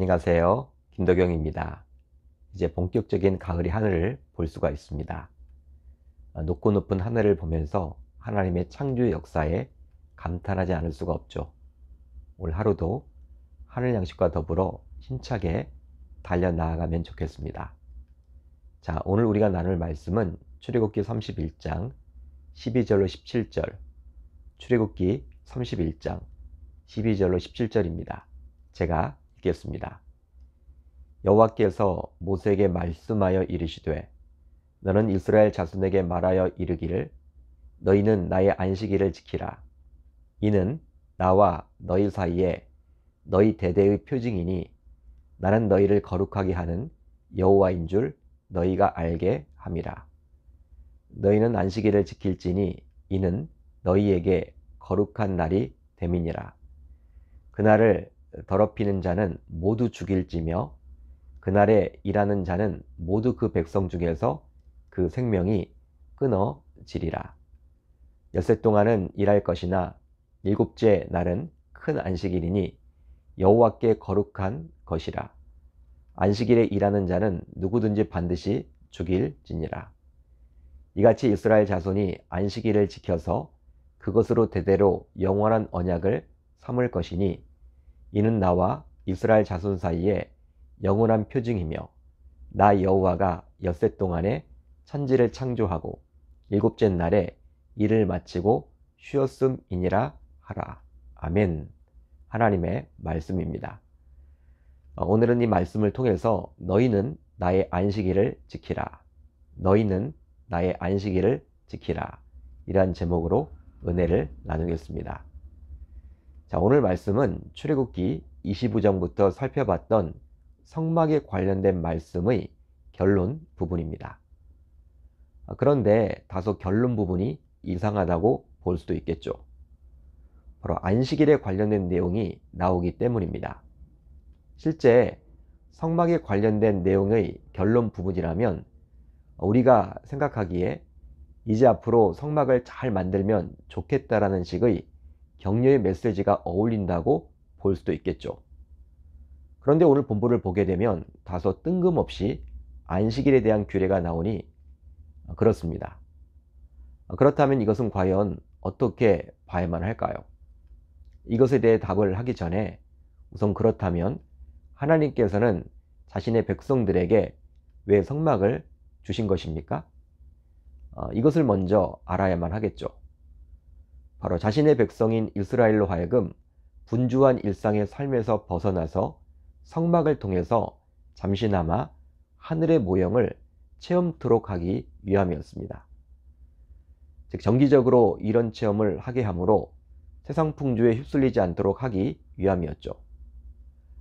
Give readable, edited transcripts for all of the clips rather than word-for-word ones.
안녕하세요. 김덕영입니다. 이제 본격적인 가을의 하늘을 볼 수가 있습니다. 높고 높은 하늘을 보면서 하나님의 창조 역사에 감탄하지 않을 수가 없죠. 오늘 하루도 하늘 양식과 더불어 힘차게 달려나가면 좋겠습니다. 자, 오늘 우리가 나눌 말씀은 출애굽기 31장 12절로 17절, 출애굽기 31장 12절로 17절입니다. 제가 읽겠습니다. 여호와께서 모세에게 말씀하여 이르시되 너는 이스라엘 자손에게 말하여 이르기를 너희는 나의 안식일을 지키라. 이는 나와 너희 사이에 너희 대대의 표징이니 나는 너희를 거룩하게 하는 여호와인 줄 너희가 알게 함이라. 너희는 안식일을 지킬지니 이는 너희에게 거룩한 날이 됨이니라. 그날을 더럽히는 자는 모두 죽일지며 그날에 일하는 자는 모두 그 백성 중에서 그 생명이 끊어지리라. 엿새 동안은 일할 것이나 일곱째 날은 큰 안식일이니 여호와께 거룩한 것이라. 안식일에 일하는 자는 누구든지 반드시 죽일지니라. 이같이 이스라엘 자손이 안식일을 지켜서 그것으로 대대로 영원한 언약을 삼을 것이니 이는 나와 이스라엘 자손 사이에 영원한 표징이며 나 여호와가 엿새 동안에 천지를 창조하고 일곱째 날에 일을 마치고 쉬었음이니라 하라. 아멘. 하나님의 말씀입니다. 오늘은 이 말씀을 통해서 너희는 나의 안식일을 지키라. 너희는 나의 안식일을 지키라. 이러한 제목으로 은혜를 나누겠습니다. 자, 오늘 말씀은 출애굽기 25장부터 살펴봤던 성막에 관련된 말씀의 결론 부분입니다. 그런데 다소 결론 부분이 이상하다고 볼 수도 있겠죠. 바로 안식일에 관련된 내용이 나오기 때문입니다. 실제 성막에 관련된 내용의 결론 부분이라면 우리가 생각하기에 이제 앞으로 성막을 잘 만들면 좋겠다라는 식의 격려의 메시지가 어울린다고 볼 수도 있겠죠. 그런데 오늘 본문을 보게 되면 다소 뜬금없이 안식일에 대한 규례가 나오니 그렇습니다. 그렇다면 이것은 과연 어떻게 봐야만 할까요? 이것에 대해 답을 하기 전에 우선 그렇다면 하나님께서는 자신의 백성들에게 왜 성막을 주신 것입니까? 이것을 먼저 알아야만 하겠죠. 바로 자신의 백성인 이스라엘로 하여금 분주한 일상의 삶에서 벗어나서 성막을 통해서 잠시나마 하늘의 모형을 체험토록 하기 위함이었습니다. 즉 정기적으로 이런 체험을 하게 하므로 세상 풍조에 휩쓸리지 않도록 하기 위함이었죠.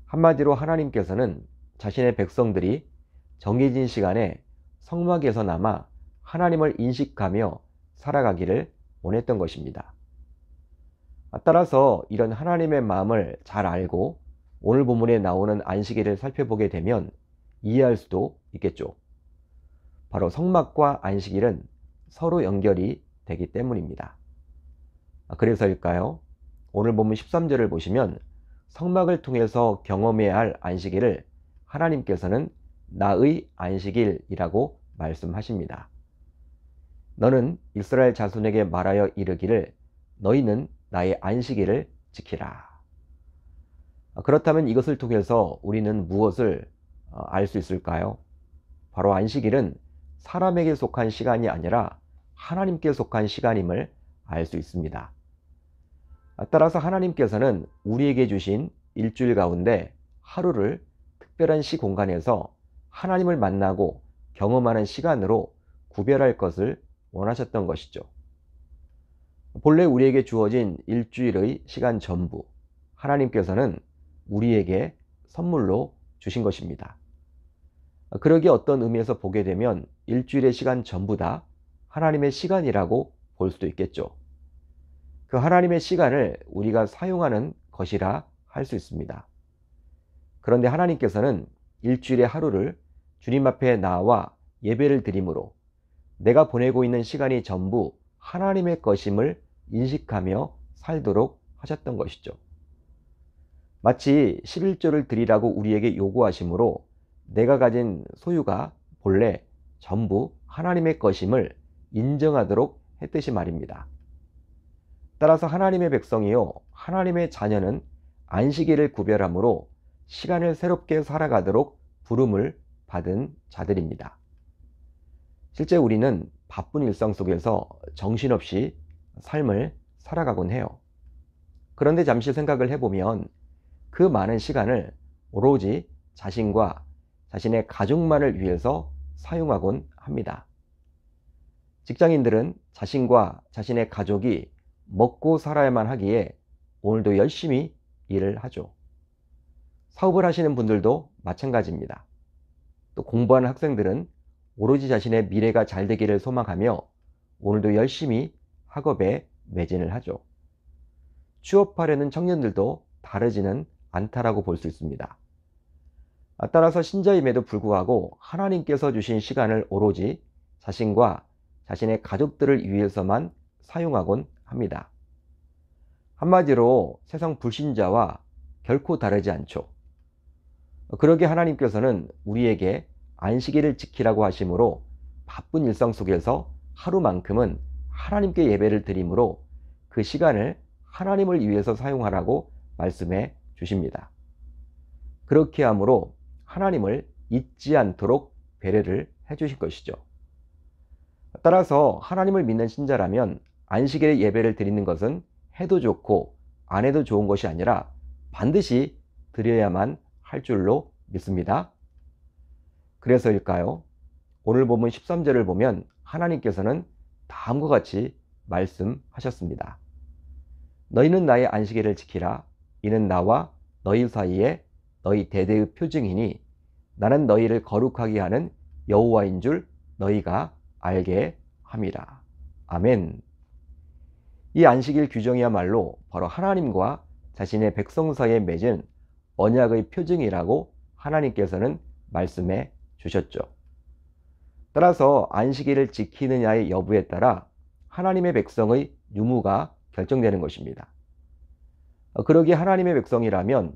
한마디로 하나님께서는 자신의 백성들이 정해진 시간에 성막에서나마 하나님을 인식하며 살아가기를 원했던 것입니다. 따라서 이런 하나님의 마음을 잘 알고 오늘 본문에 나오는 안식일을 살펴보게 되면 이해할 수도 있겠죠. 바로 성막과 안식일은 서로 연결이 되기 때문입니다. 그래서일까요? 오늘 본문 13절을 보시면 성막을 통해서 경험해야 할 안식일을 하나님께서는 나의 안식일이라고 말씀하십니다. 너는 이스라엘 자손에게 말하여 이르기를 너희는 나의 안식일을 지키라. 그렇다면 이것을 통해서 우리는 무엇을 알 수 있을까요? 바로 안식일은 사람에게 속한 시간이 아니라 하나님께 속한 시간임을 알 수 있습니다. 따라서 하나님께서는 우리에게 주신 일주일 가운데 하루를 특별한 시공간에서 하나님을 만나고 경험하는 시간으로 구별할 것을 원하셨던 것이죠. 본래 우리에게 주어진 일주일의 시간 전부 하나님께서는 우리에게 선물로 주신 것입니다. 그러기에 어떤 의미에서 보게 되면 일주일의 시간 전부 다 하나님의 시간이라고 볼 수도 있겠죠. 그 하나님의 시간을 우리가 사용하는 것이라 할 수 있습니다. 그런데 하나님께서는 일주일의 하루를 주님 앞에 나와 예배를 드림으로 내가 보내고 있는 시간이 전부 하나님의 것임을 인식하며 살도록 하셨던 것이죠. 마치 11조를 드리라고 우리에게 요구하시므로 내가 가진 소유가 본래 전부 하나님의 것임을 인정하도록 했듯이 말입니다. 따라서 하나님의 백성이요 하나님의 자녀는 안식일을 구별함으로 시간을 새롭게 살아가도록 부름을 받은 자들입니다. 실제 우리는 바쁜 일상 속에서 정신없이 삶을 살아가곤 해요. 그런데 잠시 생각을 해보면 그 많은 시간을 오로지 자신과 자신의 가족만을 위해서 사용하곤 합니다. 직장인들은 자신과 자신의 가족이 먹고 살아야만 하기에 오늘도 열심히 일을 하죠. 사업을 하시는 분들도 마찬가지입니다. 또 공부하는 학생들은 오로지 자신의 미래가 잘 되기를 소망하며 오늘도 열심히 학업에 매진을 하죠. 취업하려는 청년들도 다르지는 않다라고 볼 수 있습니다. 따라서 신자임에도 불구하고 하나님께서 주신 시간을 오로지 자신과 자신의 가족들을 위해서만 사용하곤 합니다. 한마디로 세상 불신자와 결코 다르지 않죠. 그러기에 하나님께서는 우리에게 안식일을 지키라고 하심으로 바쁜 일상 속에서 하루만큼은 하나님께 예배를 드림으로 그 시간을 하나님을 위해서 사용하라고 말씀해 주십니다. 그렇게 함으로 하나님을 잊지 않도록 배려를 해 주실 것이죠. 따라서 하나님을 믿는 신자라면 안식일에 예배를 드리는 것은 해도 좋고 안 해도 좋은 것이 아니라 반드시 드려야만 할 줄로 믿습니다. 그래서일까요? 오늘 본문 13절을 보면 하나님께서는 다음과 같이 말씀하셨습니다. 너희는 나의 안식일을 지키라. 이는 나와 너희 사이에 너희 대대의 표징이니 나는 너희를 거룩하게 하는 여호와인 줄 너희가 알게 함이라. 아멘. 이 안식일 규정이야말로 바로 하나님과 자신의 백성 사이에 맺은 언약의 표징이라고 하나님께서는 말씀해 주셨죠. 따라서 안식일을 지키느냐의 여부에 따라 하나님의 백성의 유무가 결정되는 것입니다. 그러기에 하나님의 백성이라면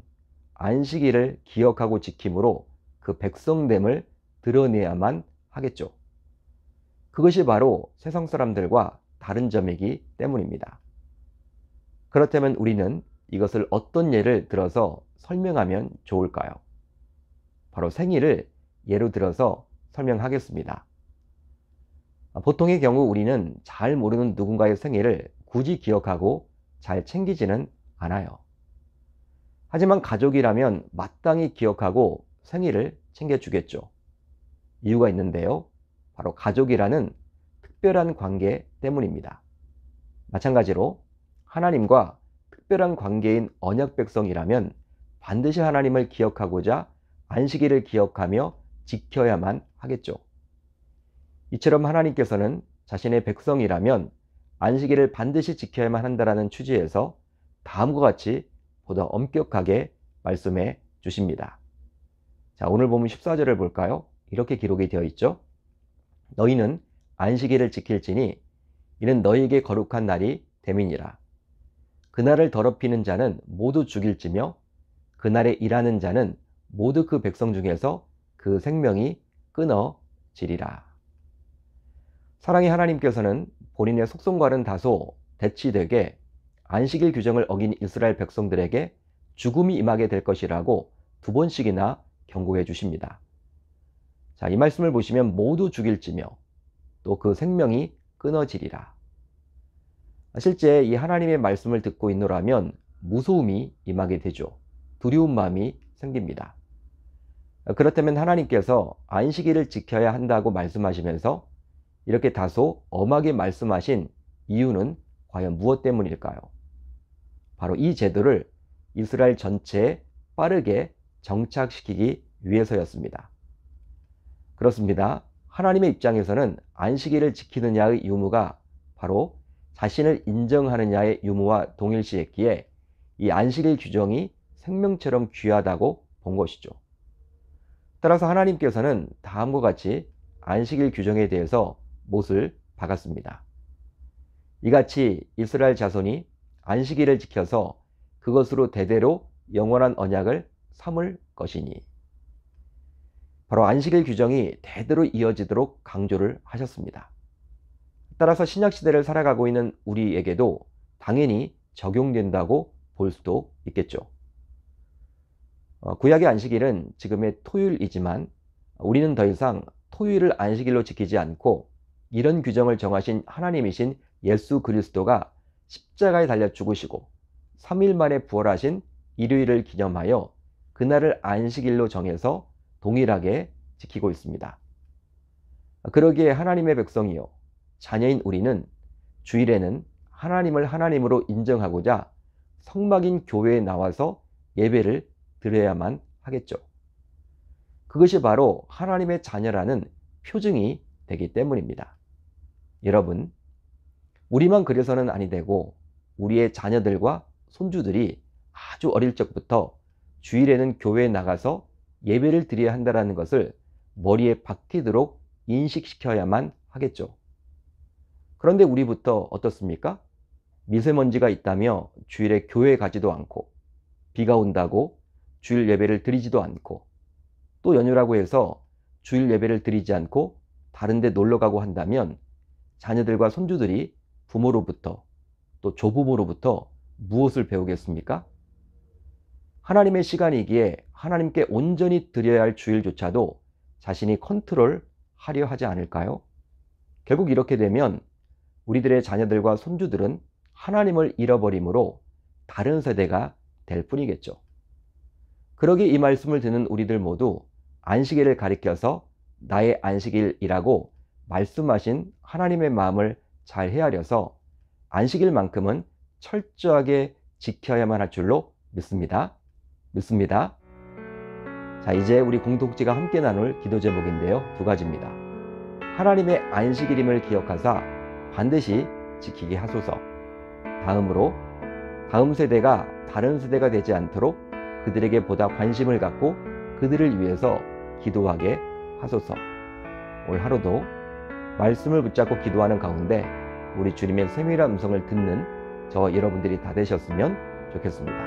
안식일을 기억하고 지킴으로 그 백성됨을 드러내야만 하겠죠. 그것이 바로 세상 사람들과 다른 점이기 때문입니다. 그렇다면 우리는 이것을 어떤 예를 들어서 설명하면 좋을까요? 바로 생일을 예로 들어서 설명하겠습니다. 보통의 경우 우리는 잘 모르는 누군가의 생일을 굳이 기억하고 잘 챙기지는 않아요. 하지만 가족이라면 마땅히 기억하고 생일을 챙겨주겠죠. 이유가 있는데요. 바로 가족이라는 특별한 관계 때문입니다. 마찬가지로 하나님과 특별한 관계인 언약 백성이라면 반드시 하나님을 기억하고자 안식일을 기억하며 지켜야만 하겠죠. 이처럼 하나님께서는 자신의 백성이라면 안식일을 반드시 지켜야만 한다는 취지에서 다음과 같이 보다 엄격하게 말씀해 주십니다. 자, 오늘 보면 14절을 볼까요? 이렇게 기록이 되어 있죠. 너희는 안식일을 지킬지니 이는 너희에게 거룩한 날이 됨이니라. 그날을 더럽히는 자는 모두 죽일지며 그날에 일하는 자는 모두 그 백성 중에서 그 생명이 끊어지리라. 사랑의 하나님께서는 본인의 속성과는 다소 대치되게 안식일 규정을 어긴 이스라엘 백성들에게 죽음이 임하게 될 것이라고 2번씩이나 경고해 주십니다. 자, 이 말씀을 보시면 모두 죽일지며 또 그 생명이 끊어지리라. 실제 이 하나님의 말씀을 듣고 있노라면 무서움이 임하게 되죠. 두려운 마음이 생깁니다. 그렇다면 하나님께서 안식일을 지켜야 한다고 말씀하시면서 이렇게 다소 엄하게 말씀하신 이유는 과연 무엇 때문일까요? 바로 이 제도를 이스라엘 전체에 빠르게 정착시키기 위해서였습니다. 그렇습니다. 하나님의 입장에서는 안식일을 지키느냐의 유무가 바로 자신을 인정하느냐의 유무와 동일시했기에 이 안식일 규정이 생명처럼 귀하다고 본 것이죠. 따라서 하나님께서는 다음과 같이 안식일 규정에 대해서 못을 박았습니다. 이같이 이스라엘 자손이 안식일을 지켜서 그것으로 대대로 영원한 언약을 삼을 것이니. 바로 안식일 규정이 대대로 이어지도록 강조를 하셨습니다. 따라서 신약시대를 살아가고 있는 우리에게도 당연히 적용된다고 볼 수도 있겠죠. 구약의 안식일은 지금의 토요일이지만 우리는 더 이상 토요일을 안식일로 지키지 않고 이런 규정을 정하신 하나님이신 예수 그리스도가 십자가에 달려 죽으시고 3일 만에 부활하신 일요일을 기념하여 그날을 안식일로 정해서 동일하게 지키고 있습니다. 그러기에 하나님의 백성이요, 자녀인 우리는 주일에는 하나님을 하나님으로 인정하고자 성막인 교회에 나와서 예배를 드려야만 하겠죠. 그것이 바로 하나님의 자녀라는 표징이 되기 때문입니다. 여러분, 우리만 그래서는 아니 되고 우리의 자녀들과 손주들이 아주 어릴 적부터 주일에는 교회에 나가서 예배를 드려야 한다는 것을 머리에 박히도록 인식시켜야만 하겠죠. 그런데 우리부터 어떻습니까? 미세먼지가 있다며 주일에 교회에 가지도 않고, 비가 온다고 주일 예배를 드리지도 않고, 또 연휴라고 해서 주일 예배를 드리지 않고 다른 데 놀러 가고 한다면 자녀들과 손주들이 부모로부터 또 조부모로부터 무엇을 배우겠습니까? 하나님의 시간이기에 하나님께 온전히 드려야 할 주일조차도 자신이 컨트롤하려 하지 않을까요? 결국 이렇게 되면 우리들의 자녀들과 손주들은 하나님을 잃어버림으로 다른 세대가 될 뿐이겠죠. 그러기 이 말씀을 듣는 우리들 모두 안식일을 가리켜서 나의 안식일이라고 말씀하신 하나님의 마음을 잘 헤아려서 안식일만큼은 철저하게 지켜야만 할 줄로 믿습니다. 자, 이제 우리 공동체가 함께 나눌 기도 제목인데요. 2가지입니다. 하나님의 안식일임을 기억하사 반드시 지키게 하소서. 다음으로 다음 세대가 다른 세대가 되지 않도록 그들에게 보다 관심을 갖고 그들을 위해서 기도하게 하소서. 오늘 하루도 말씀을 붙잡고 기도하는 가운데 우리 주님의 세밀한 음성을 듣는 저와 여러분들이 다 되셨으면 좋겠습니다.